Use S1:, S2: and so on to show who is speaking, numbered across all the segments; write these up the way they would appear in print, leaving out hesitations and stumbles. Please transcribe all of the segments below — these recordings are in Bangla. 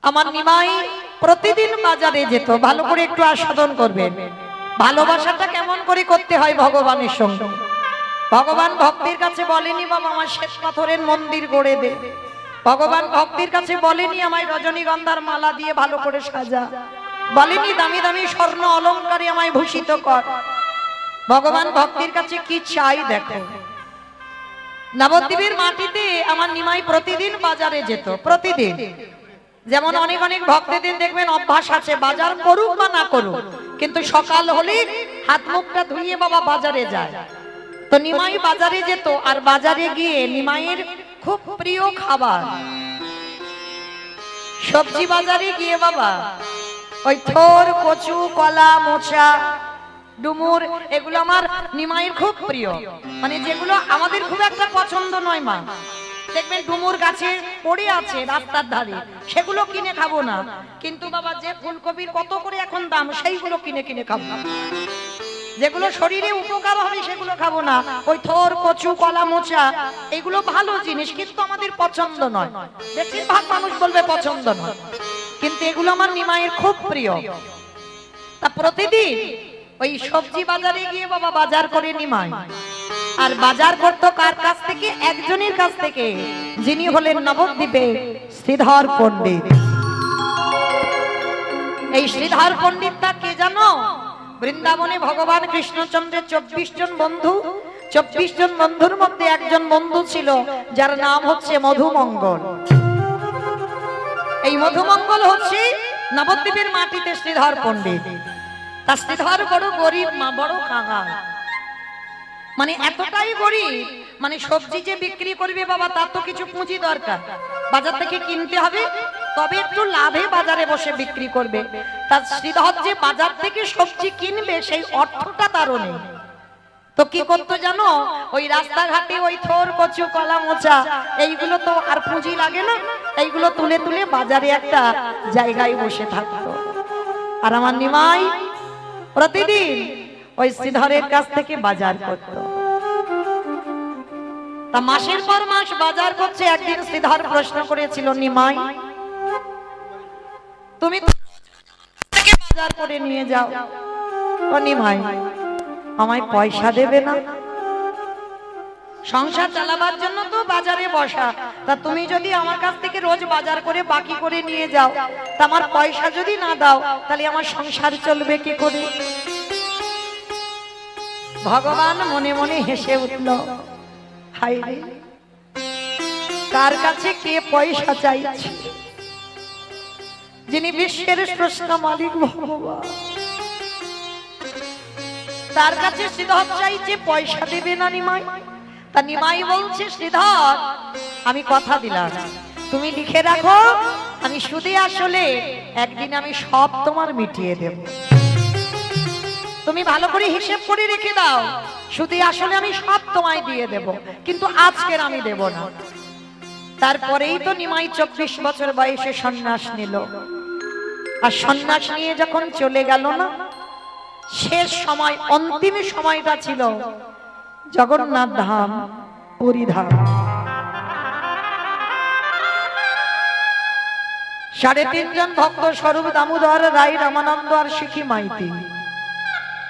S1: আমার নিমাই প্রতিদিন বাজারে যেত। ভালো করে একটু আস্বাদন করবেন, ভালোবাসাটা কেমন করে করতে হয় ভগবানের সঙ্গে। ভগবান ভক্তির কাছে বলেনি বাবা আমার শ্বেত পাথরের মন্দির গড়ে দে, ভগবান ভক্তির কাছে বলেনি আমায় রজনীগন্ধার মালা দিয়ে ভালো করে সাজা, বলেনি দামি দামি স্বর্ণ অলংকারে আমায় ভূষিত কর। ভগবান ভক্তির কাছে কি চাই দেখো। নবদ্বীপের মাটিতে আমার নিমাই প্রতিদিন বাজারে যেত, প্রতিদিন। যেমন অনেক অনেক ভক্তদের দেখবেন অভ্যাস আছে বাজার করুক বা না করুক, কিন্তু সকাল হলে হাত মুখটা ধুইয়ে বাবা বাজারে যায়। তো নিমাই বাজারে যেত, আর বাজারে গিয়ে নিমাইয়ের খুব প্রিয় খাবার সবজি বাজারে গিয়ে বাবা ওই থোর, কচু, কলা, মোচা, ডুমুর, এগুলো আমার নিমাইয়ের খুব প্রিয়। মানে যেগুলো আমাদের খুব একটা পছন্দ নয় মা, দেখবেন ডুমুর গাছে পড়ে আছে রাস্তার ধারে, সেগুলো কিনে খাবো না, কিন্তু বাবা যে ফুলকপির কত করে এখন দাম সেইগুলো কিনে কিনে খাবো। যেগুলো শরীরে উপকার হবে সেগুলো খাবো না। ওই থোর, কচু, কলা, মোচা এগুলো ভালো জিনিস, কিন্তু আমাদের পছন্দ নয়। বেশিরভাগ মানুষ বলবে পছন্দ নয়, কিন্তু এগুলো আমার নিমাইয়ের খুব প্রিয়। তা প্রতিদিন ওই সবজি বাজারে গিয়ে বাবা বাজার করে নিমাই। আর বাজার করতো কার কাছ থেকে? একজনের কাছ থেকে, যিনি হলেন নবদ্বীপে শ্রীধর পণ্ডিত। এই শ্রীধর পণ্ডিতটা কে জানো? বৃন্দাবনে ভগবান কৃষ্ণচন্দ্রের 24 জন বন্ধু, 24 জন বন্ধুর মধ্যে একজন বন্ধু ছিল যার নাম হচ্ছে মধুমঙ্গল। এই মধুমঙ্গল হচ্ছে নবদ্বীপের মাটিতে শ্রীধর পণ্ডিত। তা শ্রীধর বড় গরিব মা, বড় কাঙাল। মানে এতটাই গরিব, মানে সবজি যে বিক্রি করবে বাবা তার তো কিছু পুঁজি দরকার, বাজার থেকে কিনতে হবে, তবে একটু লাভে বাজারে বসে বিক্রি করবে। তার শ্রীধর যে বাজার থেকে সবজি কিনবে সেই অর্থটা তারও নেই। তো কি করতো জানো? ওই রাস্তাঘাটে ওই থোর, কচু, কলা, মোচা এইগুলো তো আর পুঁজি লাগে না, এইগুলো তুলে তুলে বাজারে একটা জায়গায় বসে থাকতো। আর আমার নিমাই প্রতিদিন ওই শ্রীধরের কাছ থেকে বাজার করত। তা মাসের পর মাস বাজার করছে। একদিন শ্রীধর প্রশ্ন করেছিল, নিমাই তুমি থেকে বাজার করে নিয়ে যাও, ও নিমাই আমায় পয়সা দেবে না? সংসার চালাবার জন্য তো বাজারে বসা, তা তুমি যদি আমার কাছ থেকে রোজ বাজার করে বাকি করে নিয়ে যাও, তা আমার পয়সা যদি না দাও তাহলে আমার সংসার চলবে কি করে? ভগবান মনে মনে হেসে উঠল, হাই রে, কার কাছে কে পয়সা চাইছে? যিনি বিশ্বের স্রষ্টা মালিক ভগবান, তার কাছে শ্রীধর চাইছে, পয়সা দেবে না নিমাই? তা নিমাই বলছে, শ্রীধর আমি কথা দিলাম, তুমি লিখে রাখো, আমি সুদে আসলে একদিন আমি সব তোমার মিটিয়ে দেব। তুমি ভালো করে হিসেব করে রেখে দাও, সুদে আসলে আমি সব তোমায় দিয়ে দেব, কিন্তু আজকের আমি দেব না। তারপরেই তো নিমাই 24 বছর বয়সে সন্ন্যাস নিল। আর সন্ন্যাস নিয়ে যখন চলে গেল না, শেষ সময়, অন্তিম সময়টা ছিল জগন্নাথ ধাম, পুরী ধাম। 3.5 জন ভক্ত, স্বরূপ দামোদর, রাই, রামানন্দ আর শিখি মাইতি।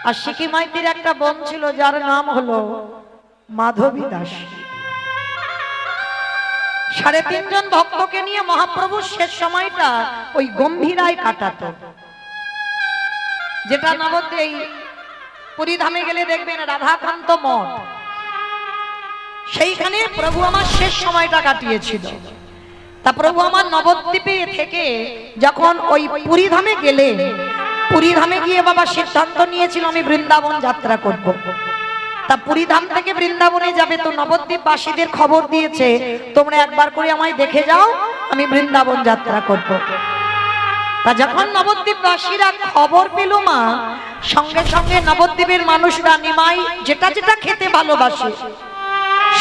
S1: আর শিখি মাইতির একটা বোন ছিল যার নাম হলো মাধবী দাস। 3.5 জন ভক্তকে নিয়ে মহাপ্রভু শেষ সময়টা ওই গম্ভীরায় কাটাতো, যেটা নবদ্বীপ পুরী ধামে গেলে দেখবেন রাধাকান্ত মঠ, সেইখানে প্রভু আমার শেষ সময়টা কাটিয়েছিল। তা প্রভু আমার নবদ্বীপে থেকে যখন ওই পুরী ধামে গেলে, পুরী ধামে গিয়ে বাবা সিদ্ধান্ত নিয়েছিল আমি বৃন্দাবন যাত্রা করব। তা পুরী ধাম থেকে বৃন্দাবনে যাবে, তো নবদ্বীপবাসীদের খবর দিয়েছে তোমরা একবার করে আমায় দেখে যাও, আমি বৃন্দাবন যাত্রা করব। তা যখন নবদ্বীপবাসীরা খবর পেল মা, সঙ্গে সঙ্গে নবদ্বীপের মানুষরা নিমাই যেটা যেটা খেতে ভালোবাসে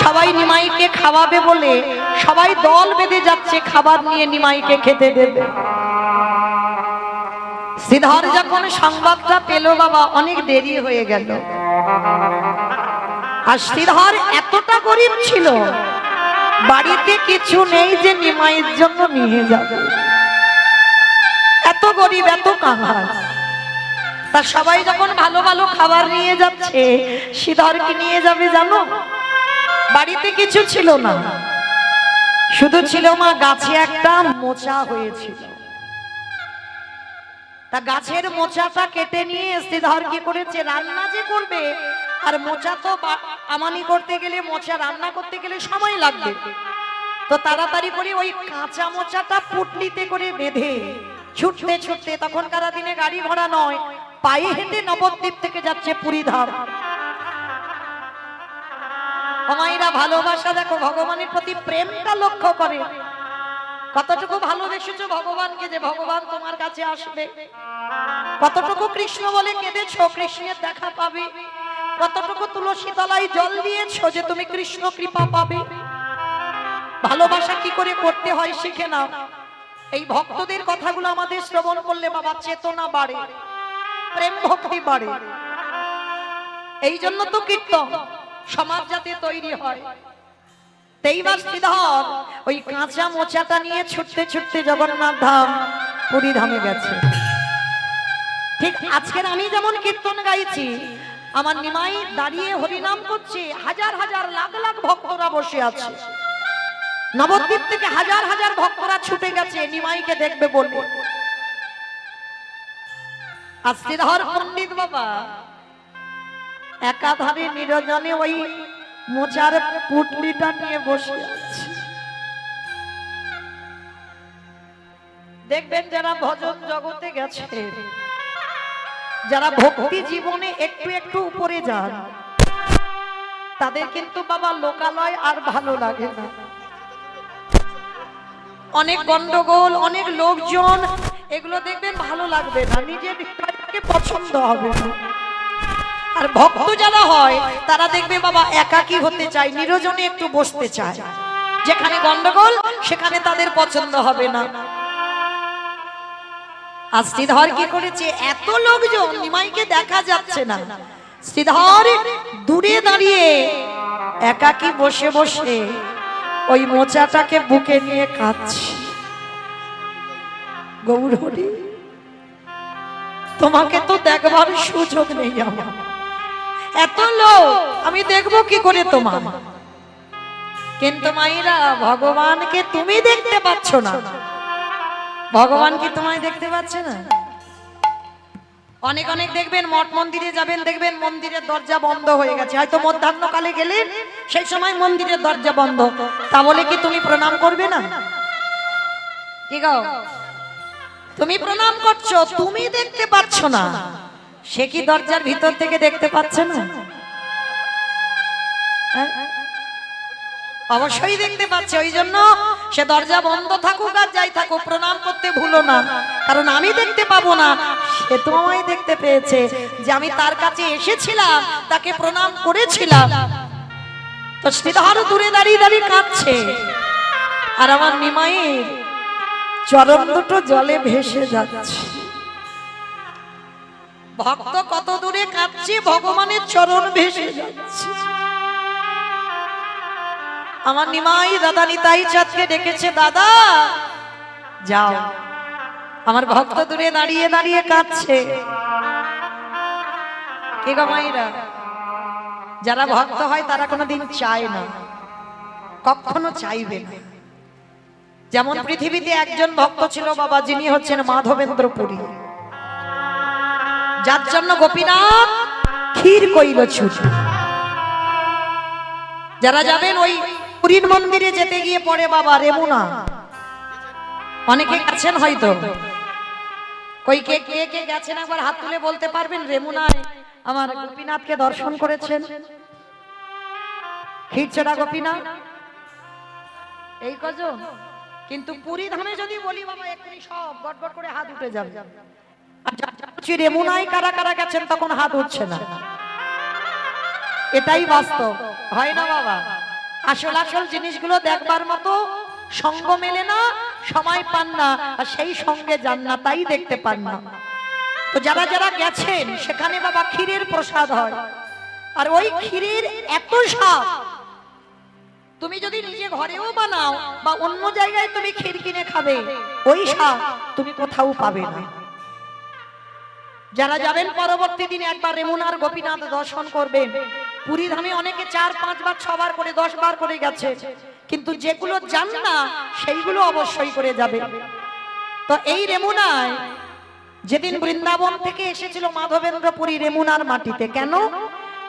S1: সবাই নিমাইকে খাওয়াবে বলে সবাই দল বেঁধে যাচ্ছে খাবার নিয়ে নিমাইকে খেতে দেবে। শ্রীধর যখন সংবাদটা পেল বাবা, অনেক দেরি হয়ে গেল। আর শ্রীধর এতটা গরিব ছিল, বাড়িতে কিছু নেই যে নিমাইয়ের জন্য নিয়ে যাবে। গরিব এত কাঙাল। তা সবাই যখন ভালো ভালো খাবার নিয়ে যাচ্ছে, শ্রীধর কি নিয়ে যাবে জানো? বাড়িতে কিছু ছিল না, শুধু ছিল মা গাছে একটা মোচা হয়েছিল। তা গাছের মোচাটা কেটে নিয়ে শ্রীধর কি করেছে, রান্না যে করবে, আর মোচা তো আমানি করতে গেলে, মোচা রান্না করতে গেলে সময় লাগবে, তো তাড়াতাড়ি করে ওই কাঁচা মোচাটা পুটলিতে করে বেঁধে ছুটতে ছুটতে, তখনকার দিনে গাড়ি ঘোড়া নয়, পায়ে হেঁটে নবদ্বীপ থেকে যাচ্ছে পুরীধাম। আমাইরা ভালোবাসা দেখো, ভগবানের প্রতি প্রেমটা লক্ষ্য করে, কতটুকু ভালোবেসেছো ভগবানকে যে ভগবান তোমার কাছে আসবে, কতটুকু কৃষ্ণ বলে কেঁদেছো কৃষ্ণের দেখা পাবে, কতটুকু তুলসী তলায় জল দিয়েছো যে তুমি কৃষ্ণ কৃপা পাবে। ভালোবাসা কি করে করতে হয় শিখে নাও। এই ভক্তদের কথাগুলো আমাদের শ্রবণ করলে বাবা চেতনা বাড়ে, প্রেম ভক্তি বাড়ে। এই জন্য তো কীর্তন, সমাজ যাতে তৈরি হয়। তেইবার শ্রীধর ওই কাঁচা মোচাটা নিয়ে ছুটতে ছুটতে জগন্নাথ ধাম পুরী ধামে গেছে। ঠিক আজকের আমি যেমন কীর্তন গাইছি, আমার নিমাই দাঁড়িয়ে হরিনাম করছে, হাজার হাজার লাখ লাখ ভক্তরা বসে আছে। নবদ্বীপ থেকে হাজার হাজার ভক্তরা ছুটে গেছে নিমাইকে দেখবে বলবে। আর শ্রীধর পণ্ডিত বাবা একাধারে নিরজনে ওই মোচার পুটলিটা নিয়ে বসে আছে। দেখবেন যারা ভজন জগতে গেছে, যারা ভক্তি জীবনে একটু একটু উপরে যান, তাদের কিন্তু বাবা লোকালয় আর ভালো লাগে না। অনেক গন্ডগোল, অনেক লোকজন, এগুলো দেখবেন ভালো লাগবে না, নিজের হৃদয়কে পছন্দ হবে না। আর ভক্ত যারা হয় তারা দেখবে বাবা একাকী হতে চায়, নিরজনে একটু বসতে চায়। যেখানে গন্ডগোল সেখানে তাদের পছন্দ হবে না। আর শ্রীধর কি করেছে, এত লোকজন, নিমাইকে দেখা যাচ্ছে না, শ্রীধর দূরে দাঁড়িয়ে একাকী বসে বসে ওই মোচাটাকে বুকে নিয়ে কাঁদছে। গৌরহরি, তোমাকে তো দেখবার সুযোগ নেই আমার, এত লোক আমি দেখবো কি করে তোমার। কিন্তু মাইরা, ভগবানকে তুমি দেখতে পাচ্ছ না, ভগবান কি তোমায় দেখতে পাচ্ছে না? অনেক অনেক দেখবেন মঠ মন্দিরে যাবেন, দেখবেন মন্দিরের দরজা বন্ধ হয়ে গেছে, হয়তো মধ্যাহ্নকালে গেলেন, সেই সময় মন্দিরের দরজা বন্ধ, তা বলে কি তুমি প্রণাম করবে না? কি গো, তুমি প্রণাম করছো, তুমি দেখতে পাচ্ছ না, সে কি দরজার ভিতর থেকে দেখতে পাচ্ছে না? অবশ্যই দেখতে পাচ্ছে। ওই জন্য সে দরজা বন্ধ থাকুক আর যাই থাকুক, প্রণাম করতে ভুলো না, কারণ আমি দেখতে পাবো না, সে তো আমায় দেখতে পেয়েছে যে আমি তার কাছে এসেছিলাম, তাকে প্রণাম করেছিলাম। তো শ্রীধর দূরে দাঁড়িয়ে দাঁড়িয়ে কাঁদছে, আর আমার নিমাইয়ের চরণ দুটো জলে ভেসে যাচ্ছে। ভক্ত কত দূরে কাঁদছে, ভগবানের চরণ ভেসে যাচ্ছে। আমার নিমাই দাদা নিতাই চাঁদকে ডেকেছে, দাদা যাও, আমার ভক্ত দূরে দাঁড়িয়ে দাঁড়িয়ে কাঁদছে। কে গো মাইরা, যারা ভক্ত হয় তারা কোনোদিন চায় না, কখনো চাইবে না। যেমন পৃথিবীতে একজন ভক্ত ছিল বাবা, যিনি হচ্ছেন মাধবেন্দ্র পুরী, যার জন্য গোপীনাথ ক্ষীর কইল ছুটি। যারা যাবেন ওই পুরীর মন্দিরে যেতে গিয়ে পড়ে বাবা রেমুনা, অনেকে গেছেন হয়তো, কই কে কে কে গেছেন একবার হাত তুলে বলতে পারবেন রেমুনায় আমার গোপীনাথকে দর্শন করেছেন? ক্ষীরচোরা গোপীনাথ এই কজন। কিন্তু পুরী ধামে যদি বলি বাবা, এক্ষুনি সব গটগট করে হাত উঠে যাবে। রেমুনায় কারা কারা গেছেন তখন হাত উঠছে না, এটাই বাস্তব, হয় না বাবা? আসল আসল জিনিসগুলো দেখবার মতো সঙ্গ মেলে না, সময় পান না, আর সেই সঙ্গে যান না, তাই দেখতে পান না। তো যারা যারা গেছেন সেখানে বাবা ক্ষীরের প্রসাদ হয়, আর ওই ক্ষীরের এত স্বাদ, তুমি যদি নিজে ঘরেও বানাও বা অন্য জায়গায় তুমি ক্ষীর কিনে খাবে, ওই স্বাদ তুমি কোথাও পাবে না। যারা যাবেন পরবর্তী দিনে একবার রেমুনার গোপীনাথ দর্শন করবেন। পুরী ধামে অনেকে 4-5 বার 6 বার করে 10 বার করে গেছে, কিন্তু যেগুলো জান না সেইগুলো অবশ্যই করে যাবে। তো এই রেমুনায় যেদিন বৃন্দাবন থেকে এসেছিল মাধবেন্দ্রপুরী রেমুনার মাটিতে, কেন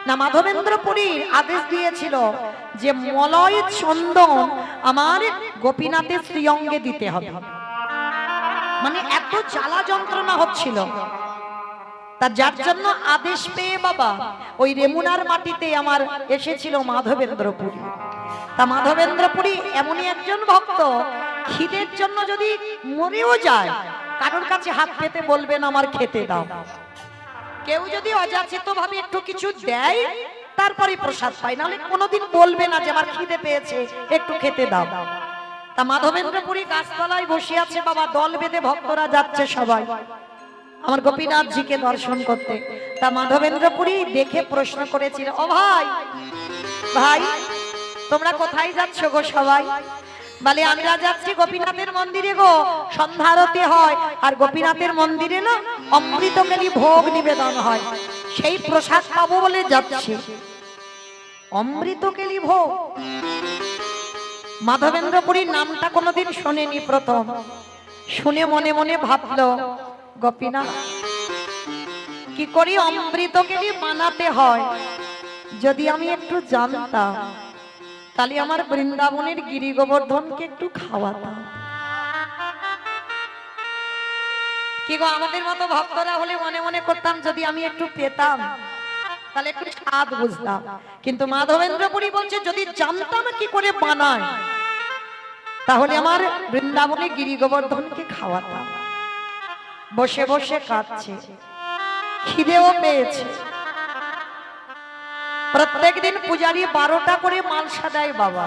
S1: না মাধবেন্দ্রপুরীর আদেশ দিয়েছিল যে মলয় চন্দন আমার গোপীনাথের শ্রীঅঙ্গে দিতে হবে। মানে এত জ্বালা যন্ত্রণা হচ্ছিল, তা যার জন্য আদেশ পেয়ে বাবা ওই রেমুনার মাটিতে আমার এসেছিল মাধবেন্দ্রপুরী। তা মাধবেন্দ্রপুরী এমনই একজন ভক্ত, খিদের জন্য যদি মরেও যায় কারোর কাছে হাত পেতে বলবেন আমার খেতে দাও। কেউ যদি অযাচিত ভাবে একটু কিছু দেয় তারপরে প্রসাদ পায়, নাহলে কোনোদিন বলবে না যে আমার খিদে পেয়েছে একটু খেতে দাও। তা মাধবেন্দ্রপুরী গাছতলায় বসে আছে বাবা, দল বেঁধে ভক্তরা যাচ্ছে সবাই আমার গোপীনাথজিকে দর্শন করতে। তা মাধবেন্দ্রপুরী দেখে প্রশ্ন করেছিল, ও ভাই ভাই তোমরা কোথায় যাচ্ছ গো সবাই? বলে আমরা যাচ্ছি গোপীনাথের মন্দিরে গো, সন্ধ্যা আরতি হয় আর গোপীনাথের মন্দিরে না অমৃতকালী ভোগ নিবেদন হয়, সেই প্রসাদ পাবো বলে যাচ্ছি। অমৃতকালী ভোগ, মাধবেন্দ্রপুরীর নামটা কোনোদিন শোনেনি, প্রথম শুনে মনে মনে ভাবলো গোপীনাথ কি করি অমৃতকালী বানাতে হয়, যদি আমি একটু জানতাম তাহলে আমার বৃন্দাবনের গিরি গোবর্ধনকে একটু খাওয়াতাম। কি গো আমাদের মতো ভক্তরা হলে মনে মনে করতাম যদি আমি একটু পেতাম তাহলে একটু স্বাদ বুঝতাম, কিন্তু মাধবেন্দ্রপুরী বলছে যদি জানতাম কি করে বানায় তাহলে আমার বৃন্দাবনে গিরি গোবর্ধনকে খাওয়াতাম। বসে বসে কাঁদছে, খিদেও পেয়েছে। প্রত্যেক দিন পূজারী 12টা করে মালসা দেয় বাবা,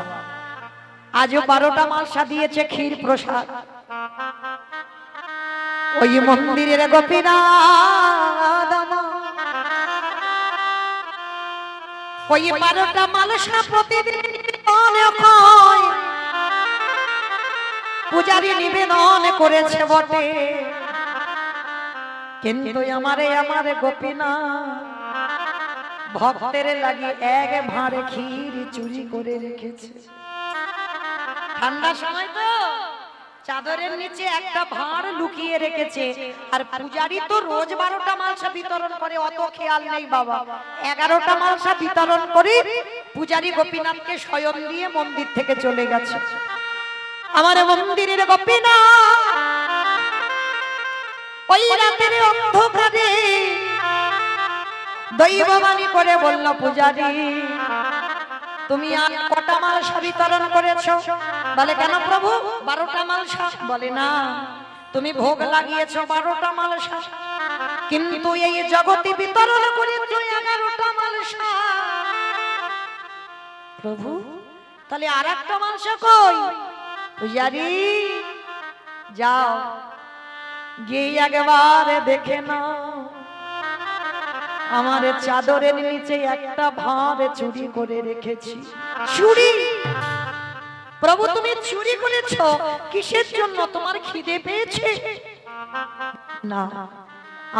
S1: আজও 12টা মালসা দিয়েছে ক্ষীর প্রসাদ। ওই মন্দিরের গোপীনাথ ওই 12টা মালসা প্রতিদিন পূজারী নিবেদন করেছে বটে, কিন্তু আমারে গোপীনাথ ভক্তের লাগি এক ভাঁড়ে ক্ষীর চুরি করে রেখেছে। ঠান্ডার সময় তো চাদরের নিচে একটা ভাঁড় লুকিয়ে রেখেছে, আর পূজারি তো রোজ 12টা মালসা বিতরণ করে, অত খেয়াল নেই বাবা। 11টা মালসা বিতরণ করে পূজারি গোপীনাথকে শয়ন দিয়ে মন্দির থেকে চলে গেছে। আমার মন্দিরের গোপীনাথ ওই রাতের অন্ধকারে দৈববাণী করে বলল, পূজারি তুমি আর কটা মালসা বিতরণ করেছো? বলে কেন প্রভু 12টা মালসা। বলে না, তুমি ভোগ লাগিয়েছো 12টা মালসা, কিন্তু এই জগতে বিতরণ করেছো 11টা মালসা। প্রভু তাহলে আর একটা মালসা কই? পূজারি যাও গিয়ে একবার দেখে নাও, আমার চাদরের নিচে একটা ভাঁড় চুরি করে রেখেছি। চুরি? প্রভু তুমি চুরি করেছো কিসের জন্য? তোমার খিদে পেয়েছে? না,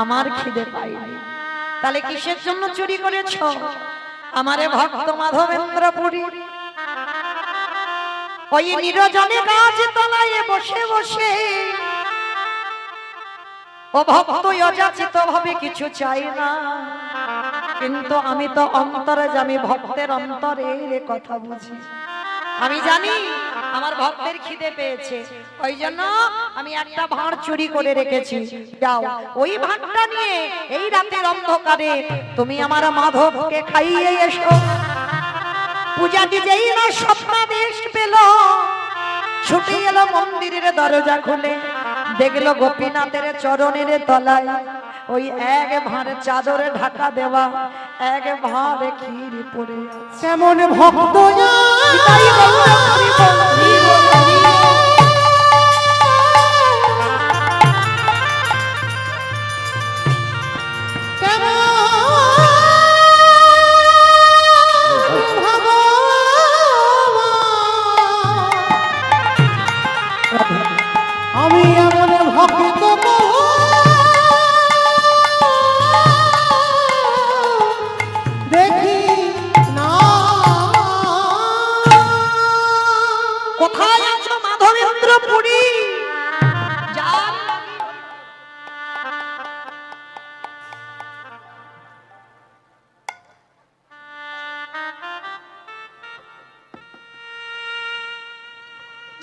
S1: আমার খিদে পাইনি। তাহলে কিসের জন্য চুরি করেছো? আমারে ভক্ত মাধবেন্দ্রপুরী ওই নিরজনে গাছ তলায় বসে বসে, ও ভক্ত অযাচিত ভাবে কিছু চাই না, কিন্তু আমি তো অন্তর্যামী, ভক্তের অন্তরের কথা বুঝি। আমি জানি আমার ভক্তের খিদে পেয়েছে, ওই জন্য আমি একটা ভাঁড় চুরি করে রেখেছি। যাও ওই ভাঁড়টা নিয়ে এই রাতের অন্ধকারে তুমি আমার মাধবকে খাইয়ে এসো। পূজাটি যেই না স্বপ্নাদেশ পেল, ছুটে এলো মন্দিরের দরজা খুলে, দেখলো গোপীনাথের চরণের তলায় ওই এক ভাঁড়ে চাদরে ঢাকা দেওয়া এক ভাঁড়ে ক্ষীর পড়ে আছে।
S2: কেমন ভক্ত আমি এমন ভক্ত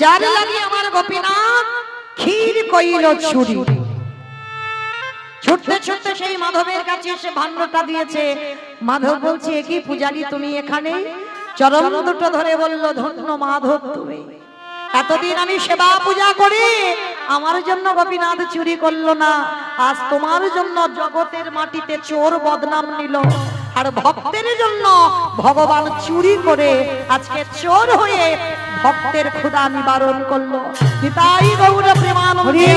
S1: যার লাগি আমার গোপীনাথ ক্ষীর কইল চুরি। ছুটতে ছুটতে সেই মাধবের কাছে এসে ভাণ্ডটা দিয়েছে। মাধব বলছে, কি পূজারি তুমি এখানে? চরণ দুটো ধরে বলল, ধন্য মাধব তুমি, এতদিন আমি সেবা পূজা করি, আমার জন্য গোপীনাথ চুরি করলো না, আজ তোমার জন্য জগতের মাটিতে চোর বদনাম নিল, আর ভক্তের জন্য ভগবান চুরি করে আজকে চোর হয়ে ভক্তের ক্ষুধা নিবারণ করলো। নিতাই গৌর প্রেমানন্দে।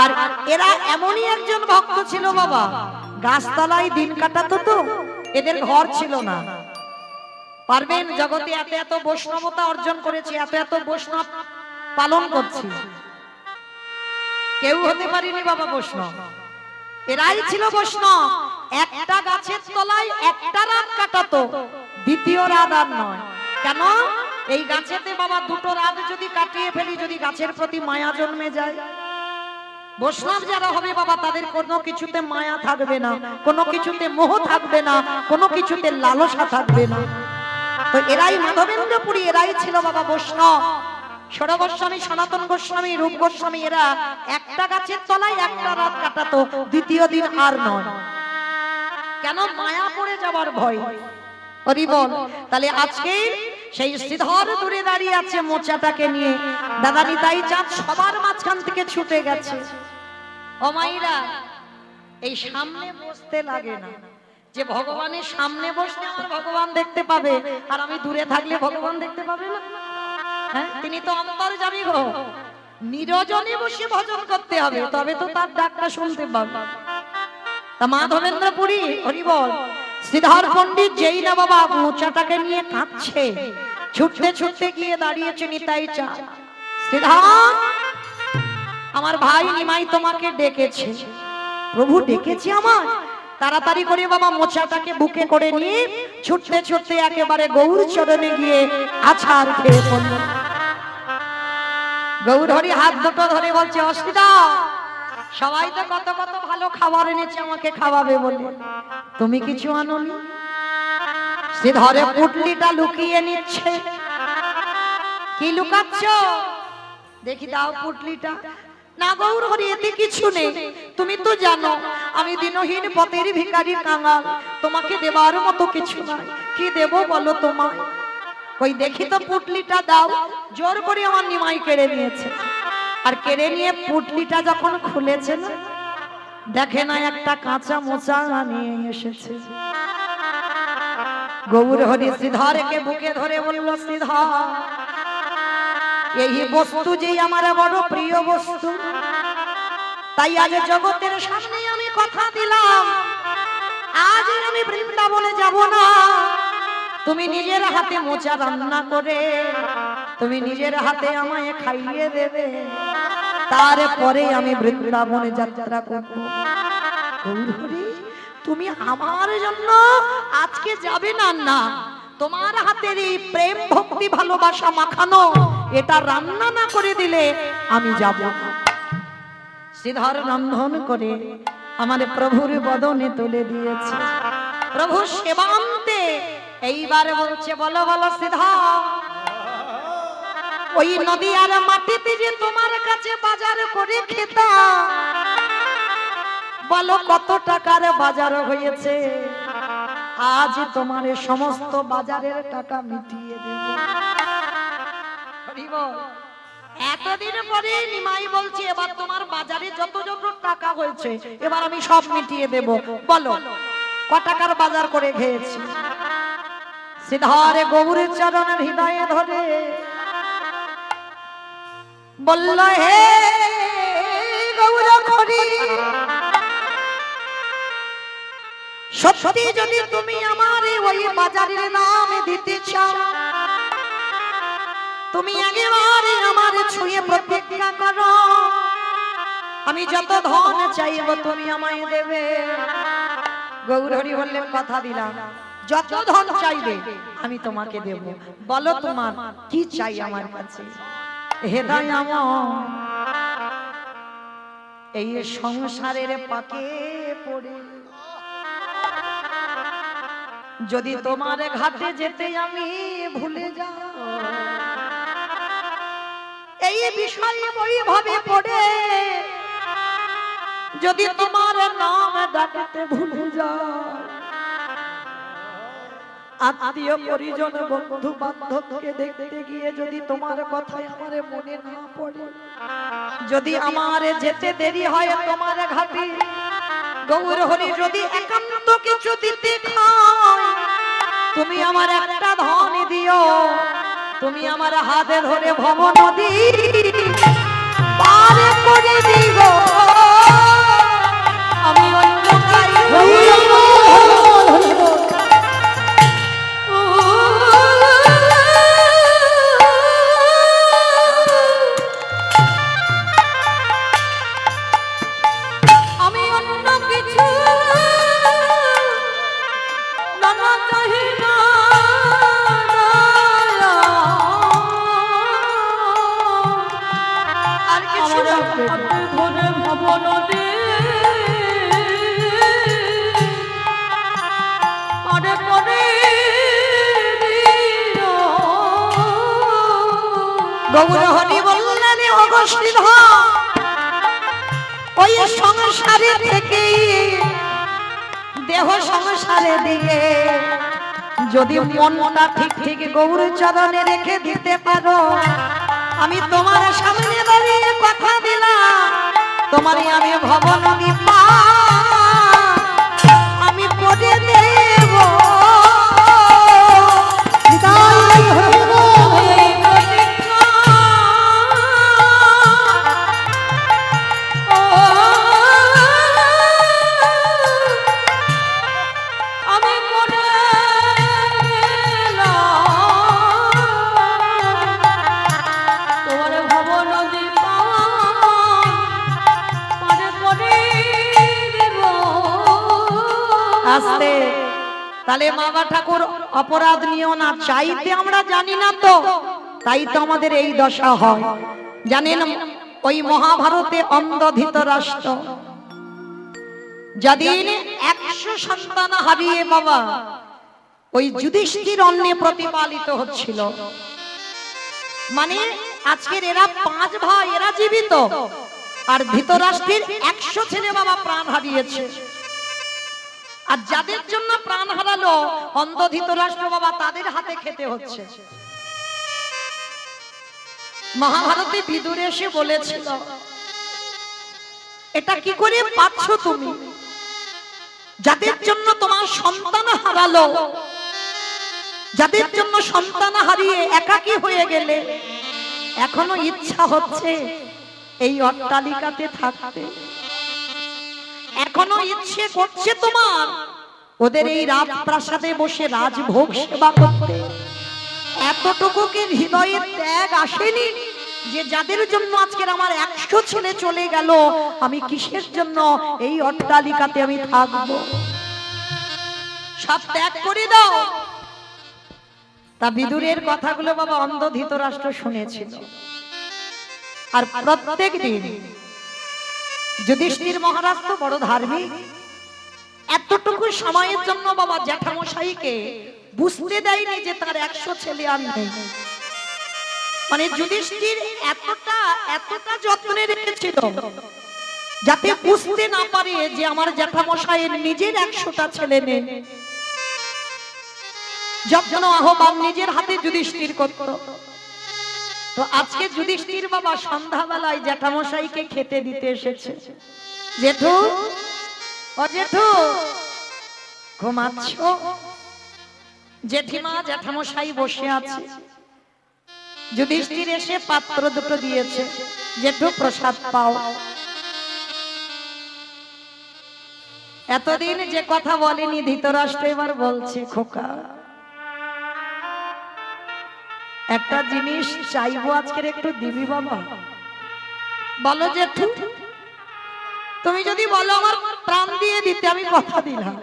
S1: আর এরা এমনই একজন ভক্ত ছিল বাবা, গাছতলায় দিন কাটাতো, তো এদের ঘর ছিল না। পারবেন, জগতে এত এত বৈষ্ণবতা অর্জন করেছে, এত এত বৈষ্ণব পালন করছি, কেউ হতে পারিনি বাবা বৈষ্ণব। এরাই ছিল বৈষ্ণব। একটা গাছের তলায় একটা রাত কাটাতো, দ্বিতীয় রাত আর নয়। কেন? এই গাছেতে বাবা দুটো রাত যদি কাটিয়ে ফেলি, যদি গাছের প্রতি মায়া জন্মে যায়, বৈষ্ণব যারা হবে বাবা তাদের কোনো কিছুতে মায়া থাকবে না, কোনো কিছুতে মোহ থাকবে না, কোনো কিছুতে লালসা থাকবে না। তো এরাই মাধবেন্দ্রপুরী, এরাই ছিল বাবা বৈষ্ণব। ষড় গোস্বামী, সনাতন গোস্বামী, রূপ গোস্বামী, এরা একটা গাছের তলায় একটা রাত কাটাতো, দ্বিতীয় দিন আর নয়। কেন? মায়া পড়ে যাওয়ার ভয়। হরি বল। তাহলে আজকে সেই শ্রীধর দূরে দাঁড়িয়ে আছে মোচাটাকে নিয়ে, দাদা নিতাই চাঁদ সবার মাঝখান থেকে ছুটে গেছে। ও মাইরা, এই সামনে বসতে লাগে না, যে ভগবানের সামনে বসলে আমার ভগবান দেখতে পাবে, আর আমি দূরে থাকলে ভগবান দেখতে পাবে না। হ্যাঁ, তিনি তো অন্তর্যামী গো, নিরজনে বসে ভজন করতে হবে, তবে তো তার ডাকটা শুনতে পাবে। তা মাধবেন্দ্রপুরী, হরি বল, শ্রীধর পণ্ডিত যেই না বাবা মোচাটাকে নিয়ে কাঁদছে, ছুটতে ছুটতে গিয়ে দাঁড়িয়েছে নিতাই চাঁদ। শ্রীধর, আমার ভাই নিমাই তোমাকে ডেকেছে। প্রভু ডেকেছে আমার? তাড়াতাড়ি করে বাবা মোচাটাকে বুকে করে নিয়ে ছুটতে ছুটতে একেবারে গৌর চরণে গিয়ে আছাড় খেয়ে পড়ল। গৌর হরি হাত দুটো ধরে বলছে, অসুবিধা, সবাই তো কত কত ভালো খাবার এনেছে আমাকে খাওয়াবে বলে, তুমি কিছু আনোনি। শ্রীধরে পুটলিটা লুকিয়ে নিচ্ছে। কি লুকাচ্ছ? দেখি দাও পুটলিটা। না গৌর হরি, এতে কিছু নেই, তুমি তো জানো আমি দিনহীন পথের ভিখারি কাঙাল, তোমাকে দেবার মতো কিছু নাই, কি দেব বলো তোমায়? ওই দেখি তো পুটলিটা দাও। জোর করে আমার নিমাই কেড়ে নিয়েছে, আর কেড়ে নিয়ে পুটলিটা যখন খুলেছে না, দেখে না একটা কাঁচা মোচা নিয়ে এসেছে। গৌর হরি শ্রীধরকে বুকে ধরে বলল, শ্রীধর, এই বস্তু যে আমার বড় প্রিয় বস্তু, তাই আজ জগতের সামনে আমি কথা দিলাম, আজ আমি বৃন্দাবনে যাব না। তুমি নিজের হাতে মোচা রান্না করে তুমি নিজের হাতে আমায় খাইয়ে দেবে, তারপরে আমি বৃন্দাবনে যাত্রা করব। তুমি আমার জন্য আজকে যাবে না? না, তোমার হাতের এই প্রেম ভক্তি ভালোবাসা মাখানো এটা রান্না না করে দিলে আমি যাব না। শ্রীধর রন্ধন করে আমার প্রভুর বদনে তুলে দিয়েছে। প্রভু সেবান্তে এইবার বলছে, বলো বলো শ্রীধর, ওই নদী আর মাটিতে যে তোমার কাছে বাজার করে খেতাম, বলো কত টাকার বাজার হয়েছে, আজ তোমার সমস্ত বাজারের টাকা মিটিয়ে দেব। এতদিন পরে নিমাই বলছে, এবার তোমার বাজারে যত যত টাকা হয়েছে এবার আমি সব মিটিয়ে দেব, বলো ক টাকার বাজার করে খেয়েছি। শ্রীধরে গৌরের চরণের হৃদয়ে ধরে বলল, হে গৌর হরি, সত্যি যদি তুমি আমার ওই বাজারের নাম দিতে চাও, তুমি একেবারে আমার ছুঁয়ে প্রতিজ্ঞা করো, আমি যত ধন চাইব তুমি আমায় দেবে। গৌর হরি বললেন, কথা দিলাম, যত ধন চাইবে আমি তোমাকে দেব, বলো তোমার কি চাই আমার কাছে। হে দয়াময়, এই সংসারের পাকে পড়ে যদি তোমার ঘাটে যেতে আমি ভুলে যাই, এই বিষয় ওইভাবে পড়ে যদি তোমার নাম ডাকতে ভুলে যায়, আত্মীয় পরিজন বন্ধু বান্ধবকে দেখতে গিয়ে যদি তোমার কথাই আমার মনে না পড়ে, যদি আমার যেতে দেরি হয় তোমার ঘাটে, গৌর হরি যদি একান্ত কিছু দিতে খায়, তুমি আমার একটা ধন দিও, তুমি আমার হাতে ধরে ভব নদী পার করে দিব। আমি অন্য গৌরহরি বললেন অগস্তিধ ওই সংসারে থেকে দেহ সংসারে দিয়ে যদি মনটা ঠিক ঠিক গৌর চরণে রেখে দিতে পারো, আমি তোমার সামনে দাঁড়িয়ে কথা দিলাম, তোমারই আমি ভব নদী আমি করে দেব। আস্তে তাহলে বাবা ঠাকুর অপরাধ নিও না, চাইতে আমরা জানি না তো, তাই তো আমাদের এই দশা হয়। জানেন ওই মহাভারতে অন্ধ ধৃতরাষ্ট্র যেদিন 100 সন্তান হারিয়ে বাবা ওই যুধিষ্ঠির অন্নে প্রতিপালিত হচ্ছিল, মানে আজকের এরা 5 ভাই এরা জীবিত, আর ধৃতরাষ্ট্রের 100 ছেলে বাবা প্রাণ হারিয়েছে। আর যাদের জন্য প্রাণ হারালো অন্ধ ধৃতরাষ্ট্র বাবা, তাদের হাতে খেতে হচ্ছে। মহাভারতে বিদুর এসে বলেছিল, এটা কি করে পাচ্ছ তুমি? যাদের জন্য তোমার সন্তান হারালো, যাদের জন্য সন্তান হারিয়ে একাকী হয়ে গেলে, এখনো ইচ্ছা হচ্ছে এই অট্টালিকাতে থাকতে, এখনো ইচ্ছে করছে তোমার ওদের এই রাজপ্রাসাদে বসে রাজভোগ সেবা করতে। এতটুকু কি হৃদয়ের ত্যাগ আসেনি যে যাদের জন্য আজকের আমার 100 ছেলে চলে গেল, আমি কিসের জন্য এই অট্টালিকাতে আমি থাকবো? সব ত্যাগ করে দাও। তা বিদুরের কথাগুলো বাবা অন্ধ ধৃতরাষ্ট্র শুনেছিল। আর প্রত্যেক দিন যুধিষ্ঠির মহারাজ তো বড় ধার্মিক, এতটুকু সময়ের জন্য বাবা জ্যাঠামশাইকে বুঝতে দেয়নি যে তার 100 ছেলে আর নেই। মানে যুধিষ্ঠির এতটা যত্নে রেখেছিল যাতে বুঝতে না পারে যে আমার জ্যাঠামশাইয়ের নিজের 100টা ছেলে নেই। যত্ন আহ্বান নিজের হাতে যুধিষ্ঠির করত। তো আজকে যুধিষ্ঠির বাবা সন্ধ্যাবেলায় জ্যাঠামশাইকে খেতে দিতে এসেছে। জেঠু, ও জেঠু ঘুমাচ্ছ? জেঠিমা জ্যাঠামশাই বসে আছে। যুধিষ্ঠির এসে পাত্র দুটো দিয়েছে, জেঠু প্রসাদ পাও। এতদিন যে কথা বলেনি ধৃতরাষ্ট্র এবার বলছে, খোকা একটা জিনিস চাইবো, আজকের একটু দিবি বাবা? বলো জেঠু। তুমি যদি বলো আমার প্রাণ দিয়ে দিতে, আমি কথা দিলাম,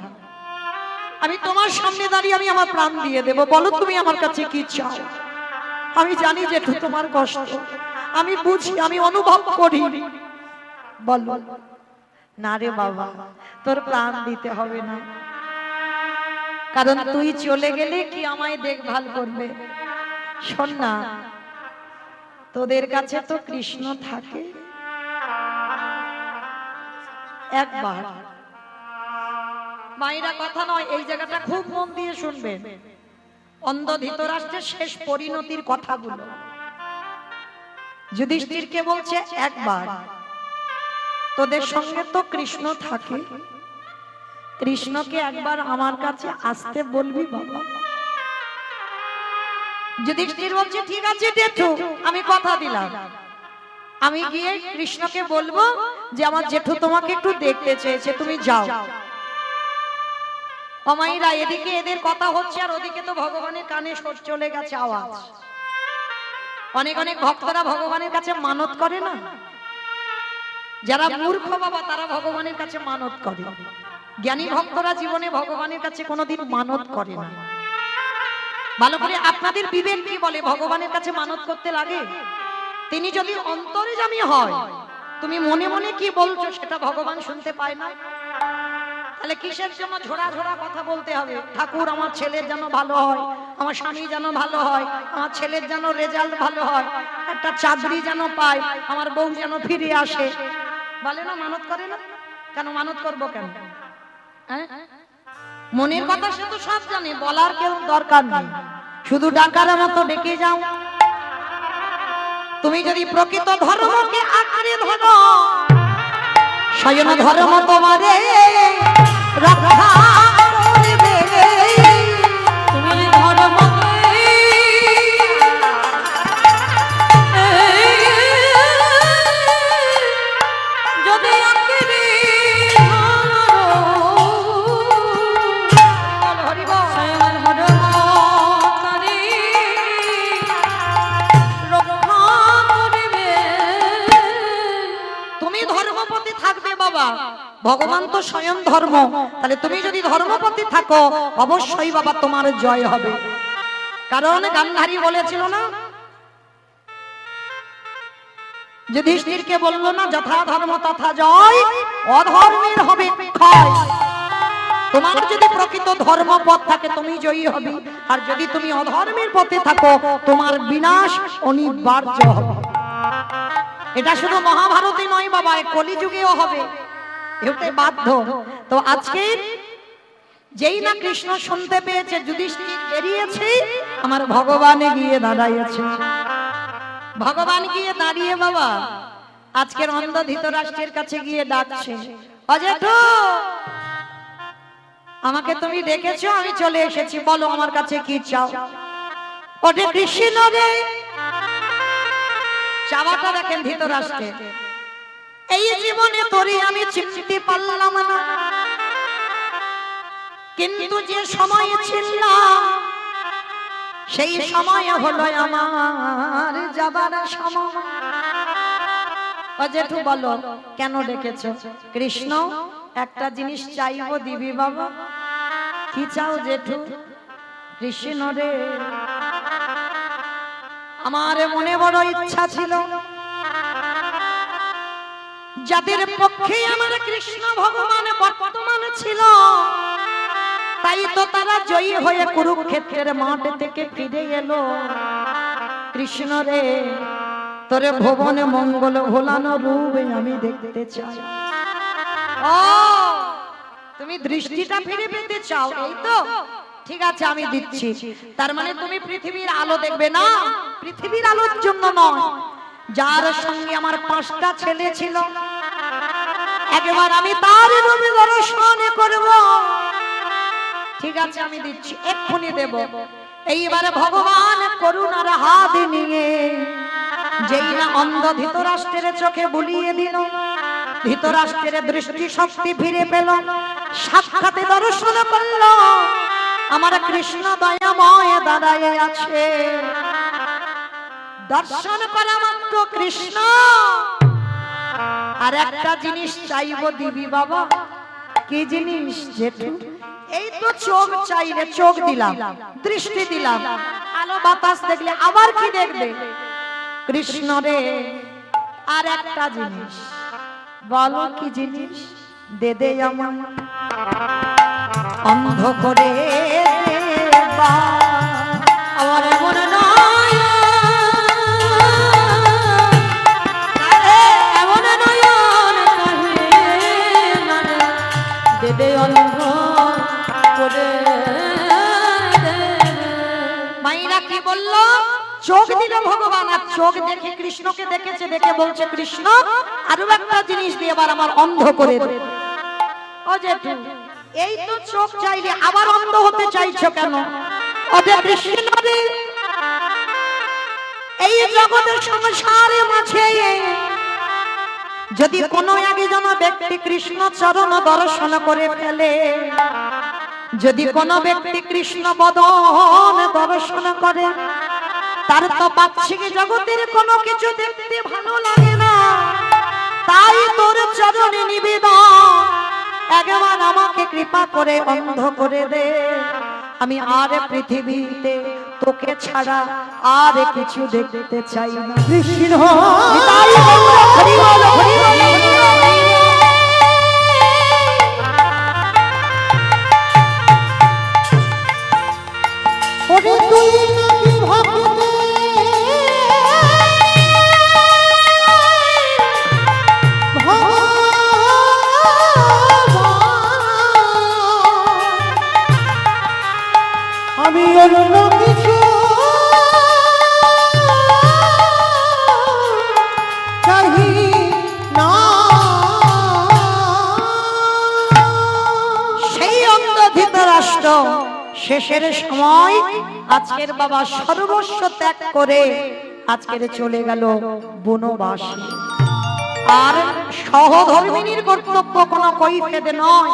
S1: আমি তোমার সামনে দাঁড়িয়ে আমি আমার প্রাণ দিয়ে দেব। বলো তুমি আমার কাছে কি চাও? আমি জানি জেঠু তোমার কষ্ট, আমি বুঝি, আমি অনুভব করি। বলো। না রে বাবা, তোর প্রাণ দিতে হবে না, কারণ তুই চলে গেলে কি আমায় দেখভাল করবে? শোন না, তোদের কাছে তো কৃষ্ণ থাকে, একবার মায়েরা কথা নয়, এই জায়গাটা খুব মন দিয়ে শুনবেন। অন্ধ ধৃতরাষ্ট্রের শেষ পরিণতির কথাগুলো যুধিষ্ঠিরকে বলছে, একবার তোদের সঙ্গে তো কৃষ্ণ থাকে, কৃষ্ণকে একবার আমার কাছে আসতে বলবি বাবা। যুধিষ্ঠির বলছে, ঠিক আছে জেঠু, আমি কথা দিলাম, আমি গিয়ে কৃষ্ণকে বলবো যে আমার জেঠু তোমাকে একটু দেখতে চেয়েছে, তুমি যাও। অমাইরা এদিকে এদের কথা হচ্ছে আর ওদিকে তো ভগবানের কানে চলে গেছে আওয়াজ। অনেক অনেক ভক্তরা ভগবানের কাছে মানত করে না, যারা মূর্খ বাবা তারা ভগবানের কাছে মানত করে, জ্ঞানী ভক্তরা জীবনে ভগবানের কাছে কোনোদিন মানত করে না। ভালো করে আপনাদের বিবেক কি বলে, ভগবানের কাছে মানত করতে লাগে? তিনি যদি অন্তর্যামী হয়, তুমি মনে মনে কি বলছো সেটা ভগবান শুনতে পায় না? তাহলে কিসের জন্য ঝোড়া ঝোড়া কথা বলতে হবে? ঠাকুর আমার ছেলের যেন ভালো হয়, আমার স্বামী যেন ভালো হয়, আমার ছেলের যেন রেজাল্ট ভালো হয়, একটা চাকরি যেন পায়, আমার বউ যেন ফিরে আসে, বলে না? মানত করে না কেন? মানত করবো কেন? মনের কথা সে তো সব জানে, বলার কেউ দরকার নেই, শুধু ডাকার মতো ডেকে যাও। তুমি যদি প্রকৃত ধর্মকে আঁকড়ে ধরো, স্বয়ং ধর্ম তোমারে রক্ষা করবে। তুমি যদি ভগবান তো স্বয়ং ধর্ম, তাহলে তুমি যদি ধর্মপতি থাকো অবশ্যই বাবা তোমার জয় হবে। কারণ গান্ধারী বলেছিল না, যুধিষ্ঠিরকে বললো না, যথা ধর্ম তথা জয়, অধর্মের হবে ক্ষয়। তোমার যদি প্রকৃত ধর্মপথ থাকে তুমি জয়ী হবে, আর যদি তুমি অধর্মের পথে থাকো তোমার বিনাশ অনিবার্য হবে। এটা শুধু মহাভারতে নয় বাবা, কলিযুগেও হবে, এতে বাধ্য। তো আজকে যেই না কৃষ্ণ শুনতে পেয়েছে, যুধিষ্ঠির বেরিয়েছে, আমার ভগবান গিয়ে দাঁড়াইছে। ভগবান গিয়ে দাঁড়িয়ে বাবা আজকের অন্ধ ধৃতরাষ্ট্রের কাছে গিয়ে ডাকছে, অজেঠু আমাকে তুমি ডেকেছো, আমি চলে এসেছি, বলো আমার কাছে কি চাও। ওরে কৃষ্ণ রে, চাওয়াটা দেখেন ধৃতরাষ্ট্রের, এই জীবনে তোরে আমি চিনতে পারলাম না, কিন্তু যে সময় ছিল সেই সময় হলো আমার যাবার সময়। জেঠু বলো কেন ডেকেছো? কৃষ্ণ একটা জিনিস চাইবো, দিবি বাবা? কি চাও জেঠু? কৃষ্ণ রে, আমার মনে বড় ইচ্ছা ছিল, যাদের পক্ষে আমার কৃষ্ণ ভগবান বর্তমান ছিল, তাই তো তারা জয়ী হয়ে কুরুক্ষেত্রের মাঠ থেকে ফিরে এলো। কৃষ্ণ রে, তোরে ভুবনে মঙ্গল ভোলানো রূপে আমি দেখতে চাই। ও, তুমি দৃষ্টিটা ফিরে পেতে চাও, এই তো? ঠিক আছে, আমি দিচ্ছি। তার মানে তুমি পৃথিবীর আলো দেখবে না? পৃথিবীর আলোর জন্য নয়, যার সঙ্গে আমার 5টা ছেলে ছিল, একবার আমি তার রূপে দর্শন করব। ঠিক আছে, আমি দিচ্ছি, এক্ষুনি দেব। এইবারে ভগবান করুণার হাত নিয়ে যেই না অন্ধ ধৃতরাষ্ট্রের চোখে বুলিয়ে দিল, ধৃতরাষ্ট্রের দৃষ্টি শক্তি ফিরে পেল, সাক্ষাতে দর্শন করল আমার কৃষ্ণ দয়াময় দাঁড়ায় আছে। দর্শন করা মাত্র কৃষ্ণ আর একটা জিনিস চাইবো, দিবি বাবা? কি জিনিস জেঠু? এই তো চোখ চাইলে চোখ দিলাম, দৃষ্টি দিলাম, আলো বাতাস দেখলে আবার কি দেখবে? কৃষ্ণ রে, আর একটা জিনিস বলো, কি জিনিস? দে দে আমার অন্ধ করে আমার মন নয় চোখ দিল ভগবান, আর চোখ দেখে কৃষ্ণকে দেখেছে, দেখে বলছে কৃষ্ণ আরো একটা জিনিস দিয়ে এবার আমার অন্ধ করে দে। ও জেঠু, এই তো চোখ চাইলে আবার অন্ধ হতে চাইছো কেন? ওদের কৃষ্ণ রে, এই জগতের সংসারে মাঝে যদি কোনো একজন ব্যক্তি কৃষ্ণ চরণ দর্শন করে ফেলে, যদি কোনো ব্যক্তি কৃষ্ণ বদন দর্শন করে, তার তো বাহ্যিক জগতের কোনো কিছু দেখতে ভালো লাগে না। তাই তোর চরণে নিবেদন, একবার আমাকে কৃপা করে অন্ধ করে দে। আমি আর পৃথিবীতে তোকে ছাড়া আর কিছু দেখতে চাই না। কৃষ্ণ হরি বল, হরি বল। ওরে তুই নাকি ভক্তে আমি অন্য কিছু চাহি না। সেই অন্ধ ধৃতরাষ্ট্র শেষের সময় আজকের বাবা সর্বস্ব ত্যাগ করে আজকের চলে গেল বনবাসে। আর সহধর্মিনীর কর্তব্য কোনো কৈফিয়ত নয়।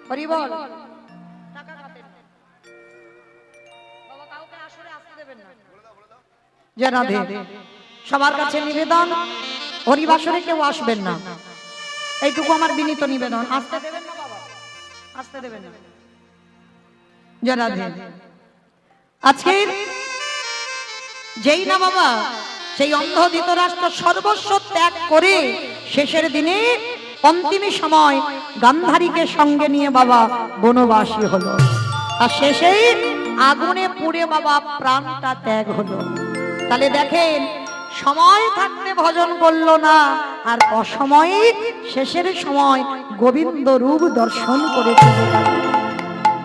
S1: হরি বল। জানাবে সবার কাছে নিবেদন, হরিবাসরে কেউ আসবেন না, এইটুকু আমার বিনীত নিবেদন। আসতে দেবেন না বাবা, আসতে দেবেন না। জানাবে আজকে যেই না বাবা সেই অন্ধ ধৃতরাষ্ট্র সর্বস্ব ত্যাগ করে শেষের দিনে অন্তিম সময় গান্ধারীকে সঙ্গে নিয়ে বাবা বনবাসী হলো। আর শেষেই আগুনে পুড়ে বাবা প্রাণটা ত্যাগ হলো। তাহলে দেখেন, সময় থাকতে ভজন করলো না, আর অসময়ে শেষের সময় গোবিন্দ রূপ দর্শন করে চলে গেল।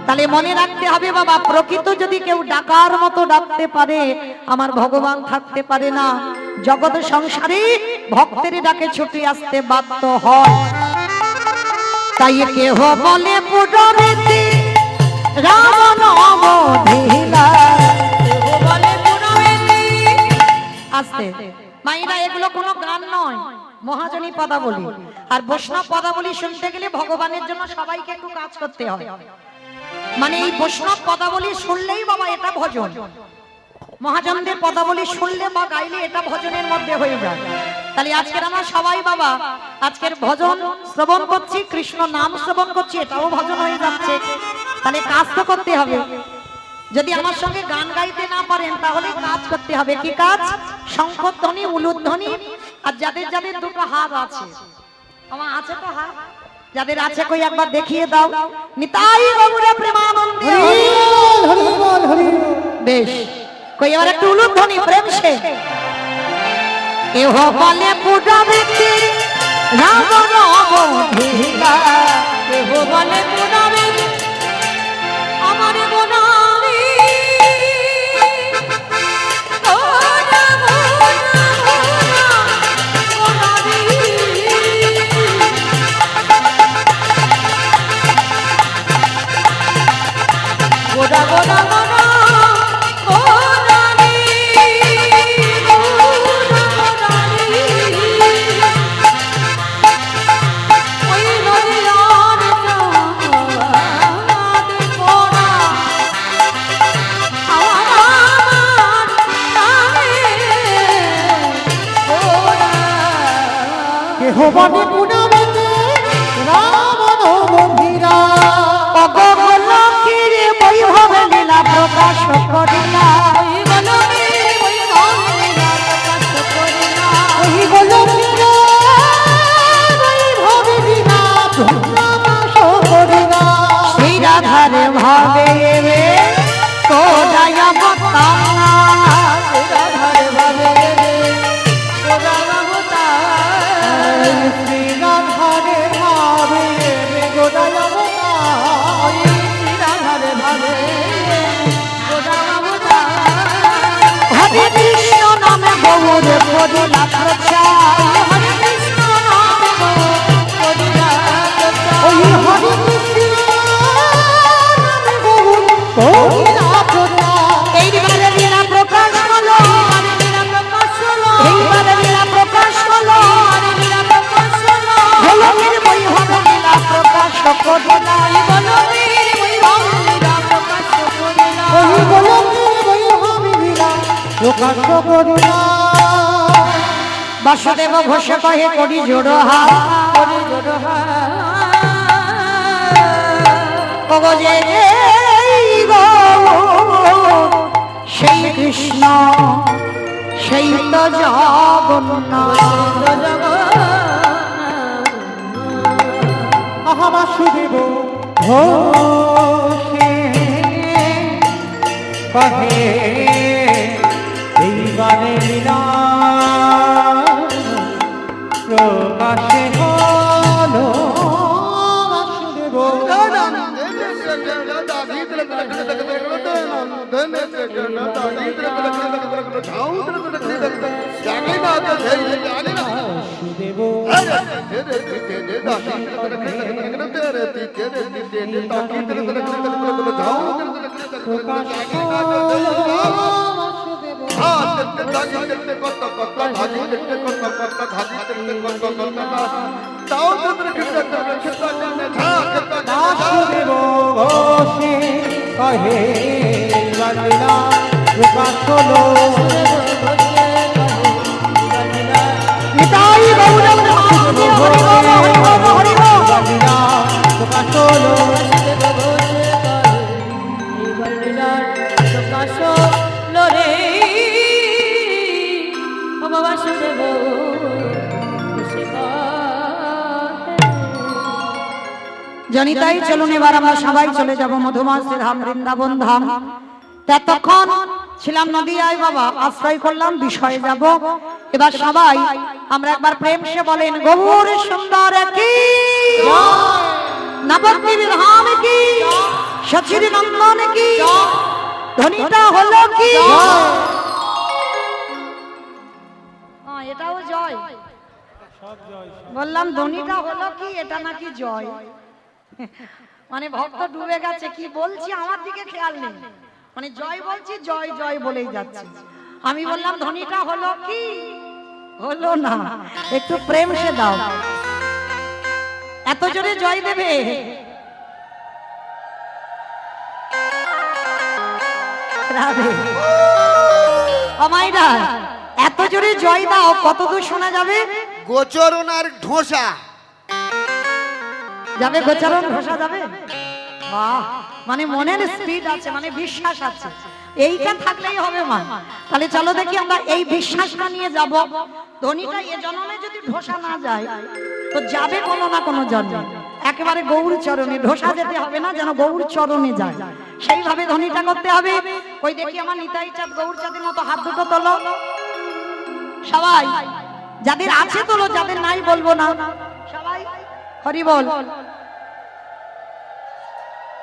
S1: তাহলে মনে রাখতে হবে বাবা, প্রকৃত যদি কেউ ডাকার মতো ডাকতে পারে, আমার ভগবান থাকতে পারে না। জগৎ সংসারে ভক্তের ডাকে ছুটে আসতে বাধ্য হয়। তাই কেহ বলে পুরনীতি রাবণ অবধিলা, কেহ বলে পুরনীতি। আস্তে মাইরা, এগুলো কোনো গান নয়, মহাজনী পদাবলী। আর বৈষ্ণব পদাবলী শুনতে গেলে ভগবানের জন্য সবাইকে একটু কাজ করতে হয়। মানে এই বৈষ্ণব পদাবলী শুনলেই বাবা এটা ভজন, মহাজনদের পদাবলী শুনলে বা গাইলে এটা ভজনের মধ্যে হয়ে যায়। তাহলে আজকের আমরা সবাই বাবা আজকের ভজন শ্রবণ করছি, কৃষ্ণ নাম শ্রবণ করছি, এটাও ভজন হয়ে যাচ্ছে। তাহলে কাজ তো করতে হবে। যদি আমার সঙ্গে গান গাইতে না পারেন তাহলে কাজ করতে হবে। কি কাজ? শঙ্খধ্বনি, উলুধ্বনি। আর যাদের যাদের দুটো হাত আছে, আমার আছে তো হাত, যাদের আছে কই একবার দেখিয়ে দাও। নিতাই গৌড়ে প্রেমানন্দে হরি বল, হরি বল। বেশ, কই এবার একটু উলুধ্বনি প্রেম সে। কেহ বলে পুরনীতি রাবণ অবধিলা, কেহ বলে পুরনীতি আমার বনারি। গোদা গোদা গোদা গোদানি, গোদানি ওই নদীর চাঁদ কোনা আমার নামে গোদা। কেহ বলে পুরনীতি রাবণ অবধিলা, বৈভব লীলা প্রকাশ করিলা, সেই রাধারে ভাবে কোদায় অবতার, রাধারে ভাবে কোদায় অবতার, শ্রী রাধারে ভাবে কোদায় অবতার, রাধারে ভাবে লীলা প্রচার হরে কৃষ্ণ নাম করিয়া প্রচার
S2: ওই হরে কৃষ্ণ নাম গৌর করিয়া প্রচার
S1: এইবারে লীলা প্রকাশ হলো এইবারে লীলা প্রকাশ হলো হলমের বই হবে লীলা প্রকাশ করিলা বলবীর বই হবে লীলা প্রকাশ করিলা
S2: ওই গোলকের বই হবে লীলা প্রকাশ করিয়া
S1: বাসুদেব ঘোষে কহে করি জোড়ো হা করি জোড়ো হা ওগো যে গো সেই কৃষ্ণ সেই তো জগন্নাথ
S2: আহা বাসুদেব ঘোষে কহে এইবারে লীলা প্রকাশে হলো বাসুদেব বাসুদেব প্রকাশ হলো বাসুদেব ঘোষে কহে লীলা প্রকাশ হলো
S1: নিতাই গৌরব হরি বল হরি বল হরি বল
S2: লীলা প্রকাশ হলো
S1: জনিতাই চলুন এবার আমরা সবাই চলে যাব মধুমাস ধাম বৃন্দাবন ধাম ততক্ষণ ছিলাম নদিয়ায় বাবা আশ্রয় করলাম বিষয়ে যাব এবার সবাই আমরা একবার প্রেম সে বলেন গৌর সুন্দর কি নবদ্বীপ ধাম কি সচির নন্দন কি ধ্বনিটা হলো কি এটাও জয় বললাম ধ্বনিটা হলো কি এটা নাকি জয় মানে ভক্ত ডুবে গেছে কি বলছি আমার দিকে খেয়াল নেই মানে জয় বলছি জয় জয় বলেই যাচ্ছে আমি বললাম ধ্বনিটা হলো কি হলো না একটু প্রেম সে দাও এত জোরে জয় দেবে রাধে আমাইরা এত জোরে জয় দাও কত দূর শোনা যাবে
S3: গোচরণ আর ঢোসা
S1: যাবে গোচরণ ঘোষা যাবে বাহ মানে মনের স্পিড আছে মানে বিশ্বাস আছে এইটা থাকলেই হবে মা তাহলে চলো দেখি আমরা এই বিশ্বাসটা নিয়ে যাব ধ্বনিটা এ জন্মে যদি ঢোসা না যায় তো যাবে কোনো না কোনো জন্মে একেবারে গৌর চরণে ঢোসা যেতে হবে না যেন গৌর চরণে যায় সেইভাবে ধ্বনিটা করতে হবে ওই দেখি আমার নিতাই চাঁদ গৌর চাঁদের মতো হাত দুটো তোলো সবাই যাদের আছে তোলো যাদের নাই বলবো না সবাই হরি বল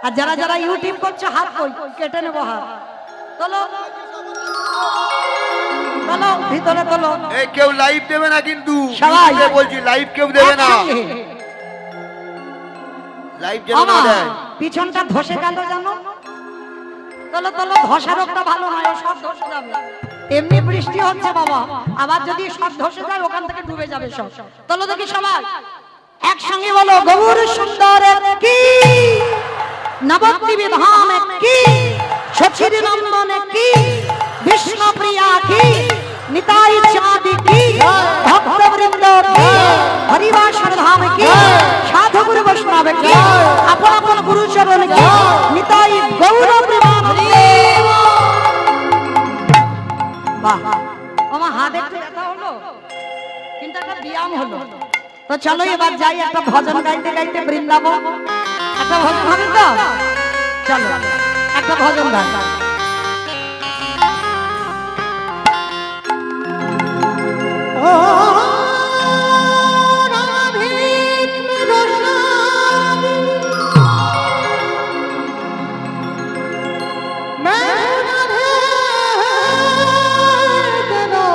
S1: আর যারা যারা ইউটিউব করছো হাত কই কেটে নেবো হাত তোলো তোলো ভিতরে তোলো
S3: এই কেউ লাইভ দেবে না কিন্তু
S1: সবাই
S3: বলছি লাইভ কেউ দেবে না লাইভ যেন না দেয়
S1: পিছনটা ধসে গেল জানো তোলো তোলো ধসা রোগটা ভালো নয় ও সব ধসে যাবে এমনি বৃষ্টি হচ্ছে বাবা আবার যদি সব ধসে যায় ওখান থেকে ডুবে যাবে সব তোলো দেখি সবাই একসঙ্গে বলো গৌর সুন্দর কি নবদ্বীপ ধাম কি সচির নন্দন কি বিষ্ণু প্রিয়া কি নিতাই চাঁদ কি ভক্ত বৃন্দ কি হরিবাসর ধাম কি সাধু গুরু বৈষ্ণব কি আপন আপন গুরু চরণ কি নিতাই গৌর প্রেমানন্দে বাহ আমার হাত একটু ব্যথা হলো কিন্তু একটা ব্যায়াম হলো তো চলো এবার যাই একটা ভজন গাইতে গাইতে বৃন্দাবন একটা ভজন হবে তো চলো একটা ভজন গাই
S2: ও রাধে রসাবি मैं राधे तेरा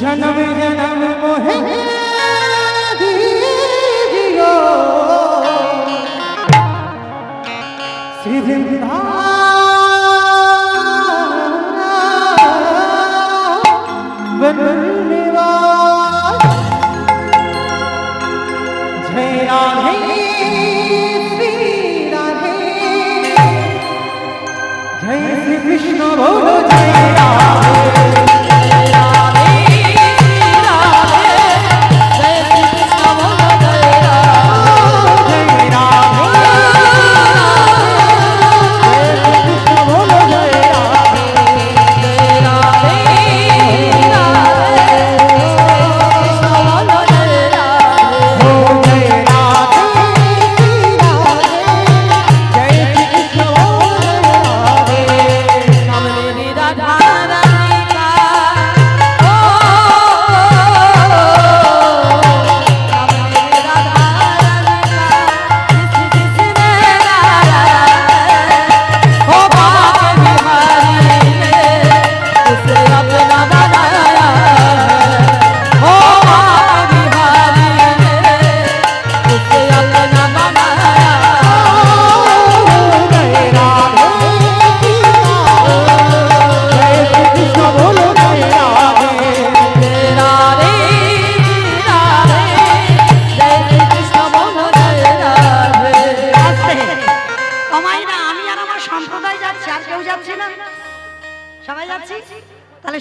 S2: जन्म जन्म मोहे दीजियो श्री वृंदावन निवास जय राधे श्री राधे जय श्री कृष्ण बोलो जय राधे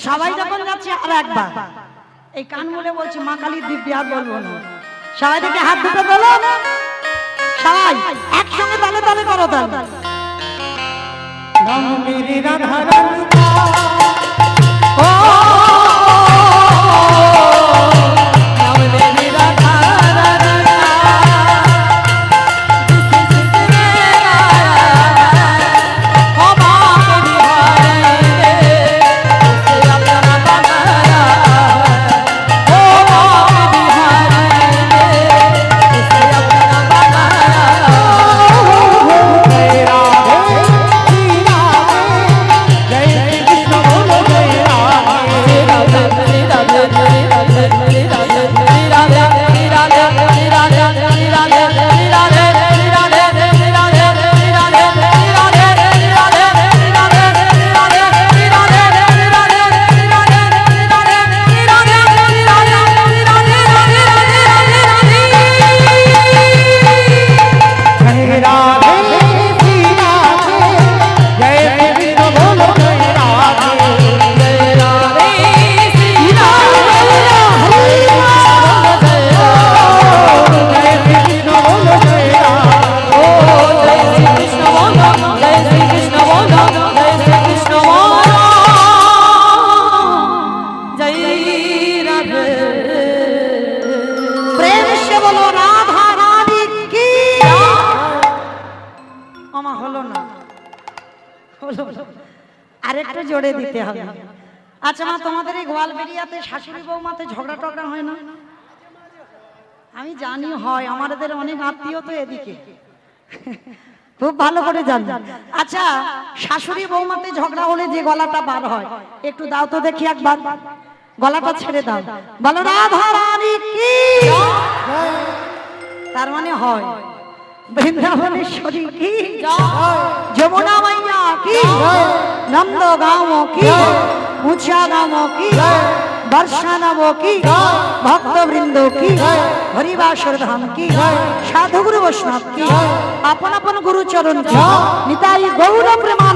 S1: সবাই যখন যাচ্ছে আর একবার এই কান মুলে বলছি মা কালীর দিব্যি আর বলবো না সবাই থেকে হাত দুটো তোলো সবাই একসঙ্গে তালে তালে করো তালে
S2: नाम मेरी राधा रानी ओ
S1: नाम मेरी राधा रानी আরেকটু জোরে দিতে হবে আচ্ছা মা তোমাদের এই গোয়ালবেড়িয়াতে শাশুড়ি বৌমাতে ঝগড়া টগড়া হয় না আমি জানি হয় আমাদের অনেক আত্মীয় তো এদিকে খুব ভালো করে জানি আচ্ছা শাশুড়ি বৌমাতে ঝগড়া হলে যে গলাটা বার হয় একটু দাও তো দেখি একবার গলাটা ছেড়ে দাও বলো রাধা রানী কি তার মানে হয় বৃন্দাবনেশ্বরী কি যমুনা মাইয়া কি নন্দ গাঁও কি মুছা গাঁও কি বর্ষা নব কি ভক্তবৃন্দ কি হরিবাসর ধাম কি সাধুগুরু বৈষ্ণব কি আপন আপন গুরুচরণ কি নিতাই গৌর প্রেমা